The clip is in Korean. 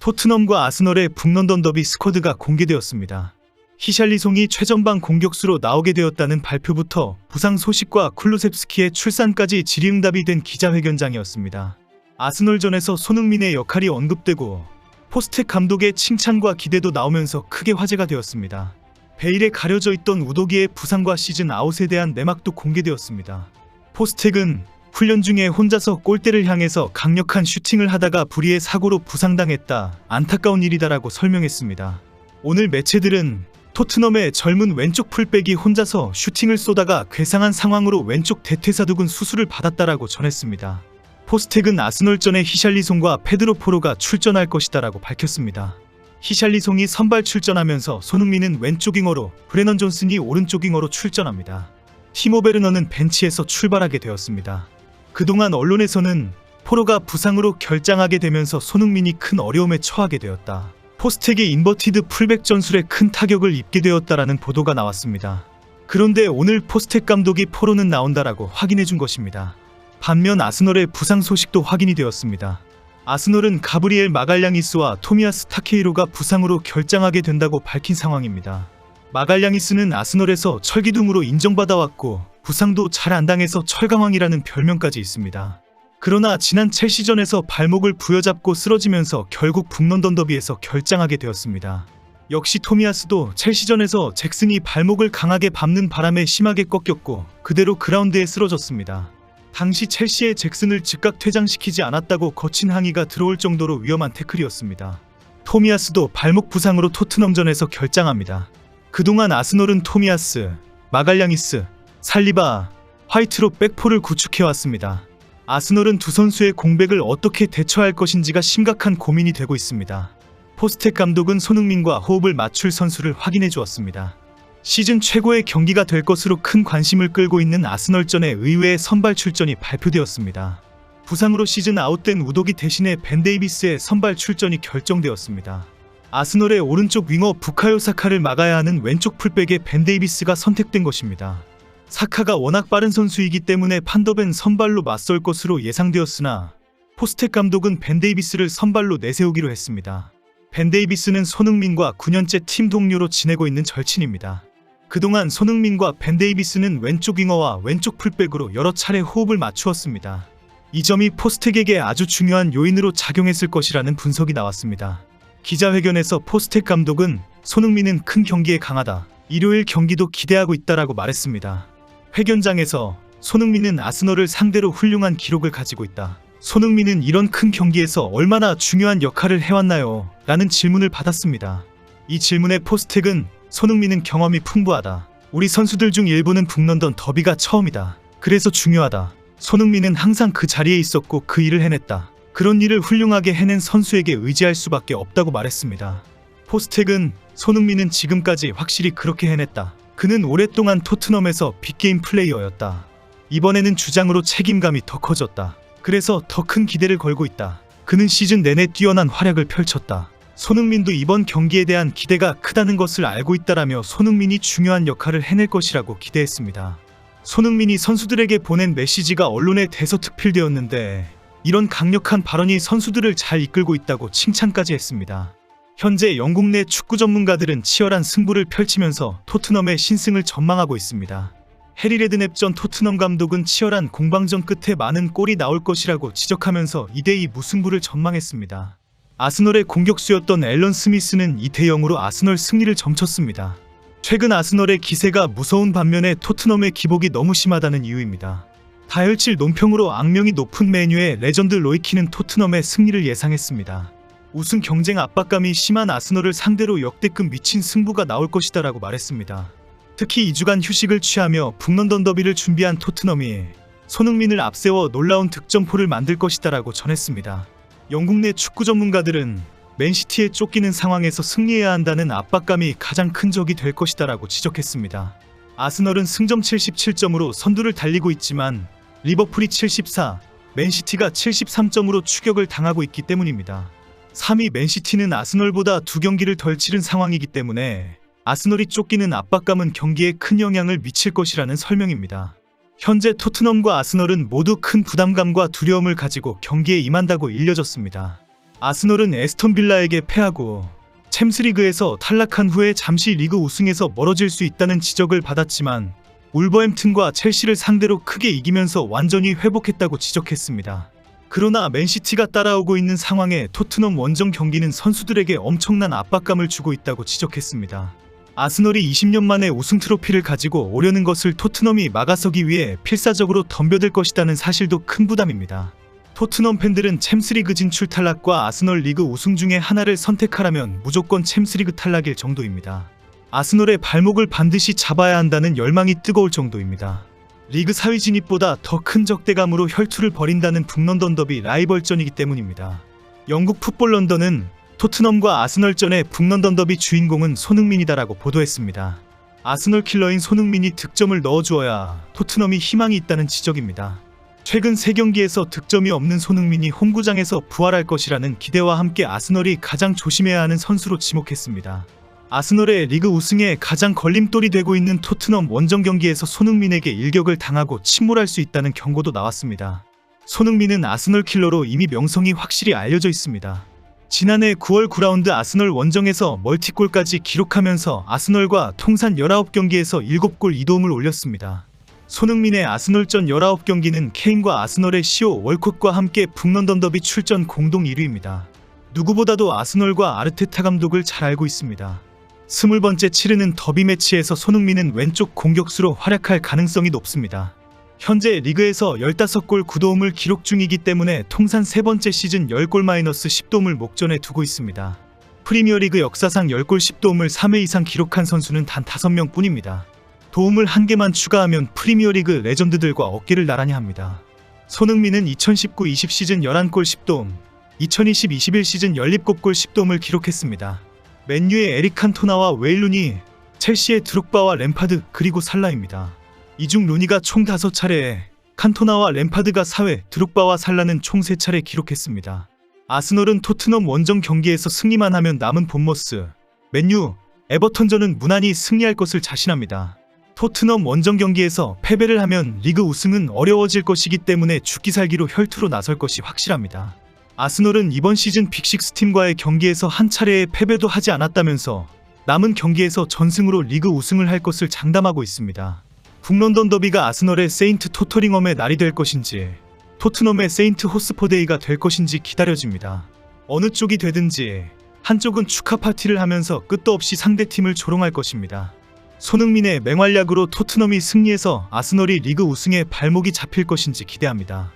토트넘과 아스널의 북런던 더비 스쿼드가 공개되었습니다. 히샬리송이 최전방 공격수로 나오게 되었다는 발표부터 부상 소식과 쿨루셉스키의 출산까지 질의응답이 된 기자회견장이었습니다. 아스널전에서 손흥민의 역할이 언급되고 포스텍 감독의 칭찬과 기대도 나오면서 크게 화제가 되었습니다. 베일에 가려져 있던 우도기의 부상과 시즌 아웃에 대한 내막도 공개되었습니다. 포스텍은 훈련 중에 혼자서 골대를 향해서 강력한 슈팅을 하다가 불의의 사고로 부상당했다. 안타까운 일이다라고 설명했습니다. 오늘 매체들은 토트넘의 젊은 왼쪽 풀백이 혼자서 슈팅을 쏘다가 괴상한 상황으로 왼쪽 대퇴사두근 수술을 받았다라고 전했습니다. 포스텍은 아스널전에 히샬리송과 페드로 포로가 출전할 것이다라고 밝혔습니다. 히샬리송이 선발 출전하면서 손흥민은 왼쪽 윙어로, 브레넌 존슨이 오른쪽 윙어로 출전합니다. 티모 베르너는 벤치에서 출발하게 되었습니다. 그동안 언론에서는 포로가 부상으로 결장하게 되면서 손흥민이 큰 어려움에 처하게 되었다. 포스텍의 인버티드 풀백 전술에 큰 타격을 입게 되었다라는 보도가 나왔습니다. 그런데 오늘 포스텍 감독이 포로는 나온다라고 확인해 준 것입니다. 반면 아스널의 부상 소식도 확인이 되었습니다. 아스널은 가브리엘 마갈량이스와 토미아스 타케이로가 부상으로 결장하게 된다고 밝힌 상황입니다. 마갈량이스는 아스널에서 철기둥으로 인정받아왔고 부상도 잘 안 당해서 철강왕이라는 별명까지 있습니다. 그러나 지난 첼시전에서 발목을 부여잡고 쓰러지면서 결국 북런던 더비에서 결장하게 되었습니다. 역시 토미아스도 첼시전에서 잭슨이 발목을 강하게 밟는 바람에 심하게 꺾였고 그대로 그라운드에 쓰러졌습니다. 당시 첼시의 잭슨을 즉각 퇴장시키지 않았다고 거친 항의가 들어올 정도로 위험한 태클이었습니다. 토미아스도 발목 부상으로 토트넘전에서 결장합니다. 그동안 아스널은 토미아스, 마갈량이스, 살리바, 화이트로 백포를 구축해왔습니다. 아스널은 두 선수의 공백을 어떻게 대처할 것인지가 심각한 고민이 되고 있습니다. 포스텍 감독은 손흥민과 호흡을 맞출 선수를 확인해 주었습니다. 시즌 최고의 경기가 될 것으로 큰 관심을 끌고 있는 아스널전에 의외의 선발 출전이 발표되었습니다. 부상으로 시즌 아웃된 우도기 대신에 벤 데이비스의 선발 출전이 결정되었습니다. 아스널의 오른쪽 윙어 부카요 사카를 막아야 하는 왼쪽 풀백의 벤 데이비스가 선택된 것입니다. 사카가 워낙 빠른 선수이기 때문에 판더벤 선발로 맞설 것으로 예상되었으나 포스텍 감독은 벤 데이비스를 선발로 내세우기로 했습니다. 벤 데이비스는 손흥민과 9년째 팀 동료로 지내고 있는 절친입니다. 그동안 손흥민과 벤 데이비스는 왼쪽 윙어와 왼쪽 풀백으로 여러 차례 호흡을 맞추었습니다. 이 점이 포스텍에게 아주 중요한 요인으로 작용했을 것이라는 분석이 나왔습니다. 기자회견에서 포스텍 감독은 손흥민은 큰 경기에 강하다. 일요일 경기도 기대하고 있다라고 말했습니다. 회견장에서 손흥민은 아스널을 상대로 훌륭한 기록을 가지고 있다. 손흥민은 이런 큰 경기에서 얼마나 중요한 역할을 해왔나요? 라는 질문을 받았습니다. 이 질문에 포스텍은 손흥민은 경험이 풍부하다. 우리 선수들 중 일부는 북런던 더비가 처음이다. 그래서 중요하다. 손흥민은 항상 그 자리에 있었고 그 일을 해냈다. 그런 일을 훌륭하게 해낸 선수에게 의지할 수밖에 없다고 말했습니다. 포스텍은 손흥민은 지금까지 확실히 그렇게 해냈다. 그는 오랫동안 토트넘에서 빅게임 플레이어였다. 이번에는 주장으로 책임감이 더 커졌다. 그래서 더 큰 기대를 걸고 있다. 그는 시즌 내내 뛰어난 활약을 펼쳤다. 손흥민도 이번 경기에 대한 기대가 크다는 것을 알고 있다라며 손흥민이 중요한 역할을 해낼 것이라고 기대했습니다. 손흥민이 선수들에게 보낸 메시지가 언론에 대서특필되었는데 이런 강력한 발언이 선수들을 잘 이끌고 있다고 칭찬까지 했습니다. 현재 영국 내 축구 전문가들은 치열한 승부를 펼치면서 토트넘의 신승을 전망하고 있습니다. 해리 레드냅 전 토트넘 감독은 치열한 공방전 끝에 많은 골이 나올 것이라고 지적하면서 2대2 무승부를 전망했습니다. 아스널의 공격수였던 앨런 스미스는 2대0으로 아스널 승리를 점쳤습니다. 최근 아스널의 기세가 무서운 반면에 토트넘의 기복이 너무 심하다는 이유입니다. 다혈질 논평으로 악명이 높은 메뉴의 레전드 로이키는 토트넘의 승리를 예상했습니다. 우승 경쟁 압박감이 심한 아스널을 상대로 역대급 미친 승부가 나올 것이다 라고 말했습니다. 특히 2주간 휴식을 취하며 북런던 더비를 준비한 토트넘이 손흥민을 앞세워 놀라운 득점포를 만들 것이다 라고 전했습니다. 영국 내 축구 전문가들은 맨시티에 쫓기는 상황에서 승리해야 한다는 압박감이 가장 큰 적이 될 것이다 라고 지적했습니다. 아스널은 승점 77점으로 선두를 달리고 있지만 리버풀이 74, 맨시티가 73점으로 추격을 당하고 있기 때문입니다. 3위 맨시티는 아스널보다 2경기를 덜 치른 상황이기 때문에 아스널이 쫓기는 압박감은 경기에 큰 영향을 미칠 것이라는 설명입니다. 현재 토트넘과 아스널은 모두 큰 부담감과 두려움을 가지고 경기에 임한다고 일려졌습니다. 아스널은 에스턴 빌라에게 패하고 챔스리그에서 탈락한 후에 잠시 리그 우승에서 멀어질 수 있다는 지적을 받았지만 울버햄튼과 첼시를 상대로 크게 이기면서 완전히 회복했다고 지적했습니다. 그러나 맨시티가 따라오고 있는 상황에 토트넘 원정 경기는 선수들에게 엄청난 압박감을 주고 있다고 지적했습니다. 아스널이 20년 만에 우승 트로피를 가지고 오려는 것을 토트넘이 막아서기 위해 필사적으로 덤벼들 것이라는 사실도 큰 부담입니다. 토트넘 팬들은 챔스리그 진출 탈락과 아스널 리그 우승 중에 하나를 선택하라면 무조건 챔스리그 탈락일 정도입니다. 아스널의 발목을 반드시 잡아야 한다는 열망이 뜨거울 정도입니다. 리그 4위 진입보다 더 큰 적대감으로 혈투를 벌인다는 북런던 더비 라이벌전이기 때문입니다. 영국 풋볼 런던은 토트넘과 아스널전의 북런던 더비 주인공은 손흥민이다라고 보도했습니다. 아스널 킬러인 손흥민이 득점을 넣어주어야 토트넘이 희망이 있다는 지적입니다. 최근 3경기에서 득점이 없는 손흥민이 홈구장에서 부활할 것이라는 기대와 함께 아스널이 가장 조심해야 하는 선수로 지목했습니다. 아스널의 리그 우승에 가장 걸림돌이 되고 있는 토트넘 원정 경기에서 손흥민에게 일격을 당하고 침몰할 수 있다는 경고도 나왔습니다. 손흥민은 아스널 킬러로 이미 명성이 확실히 알려져 있습니다. 지난해 9월 9라운드 아스널 원정에서 멀티골까지 기록하면서 아스널과 통산 19경기에서 7골 2도움을 올렸습니다. 손흥민의 아스널전 19경기는 케인과 아스널의 시호 월콧과 함께 북런던 더비 출전 공동 1위입니다. 누구보다도 아스널과 아르테타 감독을 잘 알고 있습니다. 20번째 치르는 더비 매치에서 손흥민은 왼쪽 공격수로 활약할 가능성이 높습니다. 현재 리그에서 15골 9도움을 기록 중이기 때문에 통산 3번째 시즌 10골 마이너스 10도움을 목전에 두고 있습니다. 프리미어리그 역사상 10골 10도움을 3회 이상 기록한 선수는 단 5명 뿐입니다. 도움을 1개만 추가하면 프리미어리그 레전드들과 어깨를 나란히 합니다. 손흥민은 2019-20 시즌 11골 10도움, 2020-21 시즌 17골 10도움을 기록했습니다. 맨유의 에릭 칸토나와 웨일 루니, 첼시의 드록바와 램파드 그리고 살라입니다. 이 중 루니가 총 5차례에, 칸토나와 램파드가 4회, 드록바와 살라는 총 3차례 기록했습니다. 아스널은 토트넘 원정 경기에서 승리만 하면 남은 본머스, 맨유, 에버턴전은 무난히 승리할 것을 자신합니다. 토트넘 원정 경기에서 패배를 하면 리그 우승은 어려워질 것이기 때문에 죽기 살기로 혈투로 나설 것이 확실합니다. 아스널은 이번 시즌 빅식스 팀과의 경기에서 한 차례의 패배도 하지 않았다면서 남은 경기에서 전승으로 리그 우승을 할 것을 장담하고 있습니다. 북런던 더비가 아스널의 세인트 토터링엄의 날이 될 것인지 토트넘의 세인트 호스퍼데이가 될 것인지 기다려집니다. 어느 쪽이 되든지 한쪽은 축하 파티를 하면서 끝도 없이 상대팀을 조롱할 것입니다. 손흥민의 맹활약으로 토트넘이 승리해서 아스널이 리그 우승에 발목이 잡힐 것인지 기대합니다.